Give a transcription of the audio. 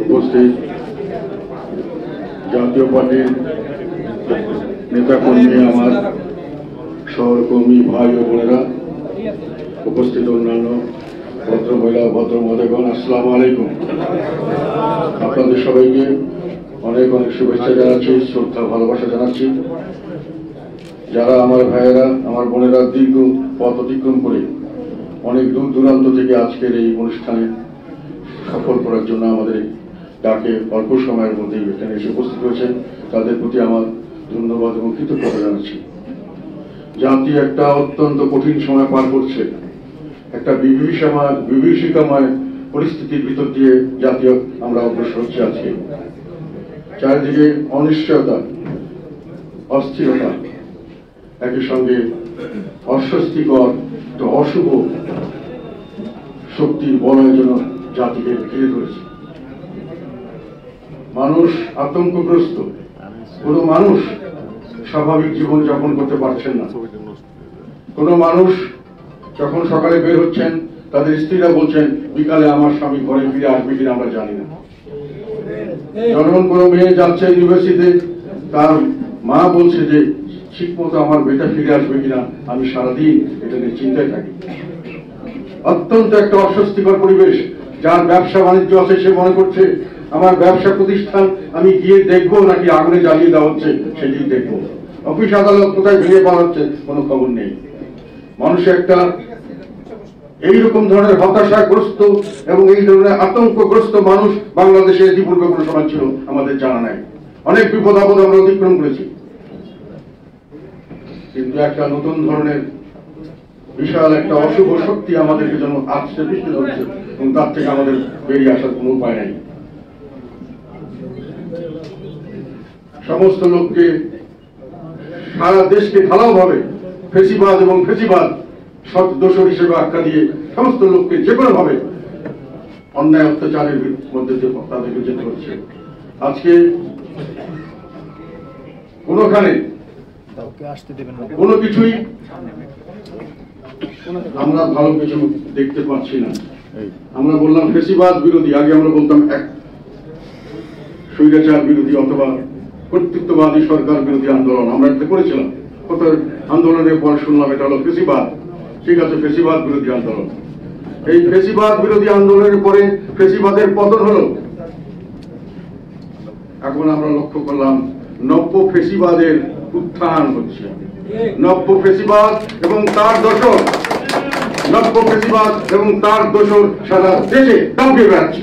উপস্থিত জাতীয় পার্টির নেতাকর্মী, আমার সহকর্মী ভাই ও বোনেরা, উপস্থিত অন্যান্য ভদ্র মহিলা ভদ্র মহোদয়গণ, আসসালামু আলাইকুম। আপনাদের সবাইকে অনেক অনেক শুভেচ্ছা জানাচ্ছি, শ্রদ্ধা ভালোবাসা জানাচ্ছি। যারা আমার ভাইয়েরা, আমার বোনেরা দীর্ঘ পথ অতিক্রম করে অনেক দূর দূরান্ত থেকে আজকের এই অনুষ্ঠানে সফল করার জন্য আমাদের ডাকে অল্প সময়ের মধ্যে এখানে এসে উপস্থিত হয়েছেন, তাদের প্রতি আমার ধন্যবাদ এবং কৃতজ্ঞতা জানাচ্ছি। জাতি একটা অত্যন্ত কঠিন সময় পার করছে, একটা বিভীষিকাময় পরিস্থিতির ভিতর দিয়ে জাতীয় আমরা অগ্রসর হচ্ছি। আজকে চারিদিকে অনিশ্চয়তা, অস্থিরতা, একই সঙ্গে অস্বস্তিকর অশুভ শক্তির বলয়ের জন্য জাতিকে ঘিরে ধরেছে। মানুষ আতঙ্কগ্রস্ত, কোনো মানুষ স্বাভাবিক জীবন যাপন করতে পারছেন না। কোনো মানুষ যখন সকালে বের হচ্ছেন, তাদের স্ত্রীরা বলছেন বিকালে আমার স্বামী ঘরে ফিরে আসবে কিনা আমরা জানি না। যখন কোনো মেয়ে যাচ্ছে ইউনিভার্সিটিতে, তার মা বলছে যে ঠিক মতো আমার বেটা ফিরে আসবে কিনা, আমি সারাদিন এটা নিয়ে চিন্তায় থাকি। অত্যন্ত একটা অস্বস্তিকর পরিবেশ। যার ব্যবসা বাণিজ্য আছে সে মনে করছে আমার ব্যবসা প্রতিষ্ঠান আমি গিয়ে দেখবো নাকি আগুনে জ্বালিয়ে দেওয়া হচ্ছে সেটি দেখবো। অফিস আদালত কোথায় ভেঙে পড়া হচ্ছে কোনো খবর নেই। মানুষ একটা এইরকম ধরনের হতাশাগ্রস্ত এবং এই ধরনের আতঙ্কগ্রস্ত মানুষ বাংলাদেশে ইতিপূর্বে কোনো সময় ছিল আমাদের জানা নাই। অনেক বিপদ আপদ আমরা অতিক্রম করেছি, কিন্তু একটা নতুন ধরনের বিশাল একটা অশুভ শক্তি আমাদেরকে যেন আজকে বৃষ্টি ধরছে এবং তার থেকে আমাদের বেরিয়ে আসার কোনো উপায় নাই। সমস্ত লোককে, সারা দেশকে ঢালাওভাবে ফেসিবাদ এবং ফেসিবাদ সৎ দোষর হিসেবে আখ্যা দিয়ে সমস্ত লোককে যে কোনো ভাবে অন্যায় অত্যাচারের মধ্যে তাদেরকে যেতে হচ্ছে। আজকে কোনোখানে কোনো কিছুই আমরা ভালো কিছু দেখতে পাচ্ছি না। আমরা বললাম ফেসিবাদ বিরোধী, আগে আমরা বলতাম এক স্বৈরাচার বিরোধী অথবা কর্তৃত্ববাদী সরকার বিরোধী আন্দোলন আমরা এটা করেছিলাম। কত আন্দোলনের পর শুনলাম এটা হলো ফেসিবাদ। ঠিক আছে, ফেসিবাদ বিরোধী আন্দোলন। এই ফেসিবাদ বিরোধী আন্দোলনের পরে ফেসিবাদের পতন হলো। এখন আমরা লক্ষ্য করলাম নব্য ফেসিবাদের উত্থান হচ্ছে। নব্য ফেসিবাদ এবং তার দোসর, নব্য ফেসিবাদ এবং তার দোসর সারা দেশে দাপিয়ে বেড়াচ্ছে।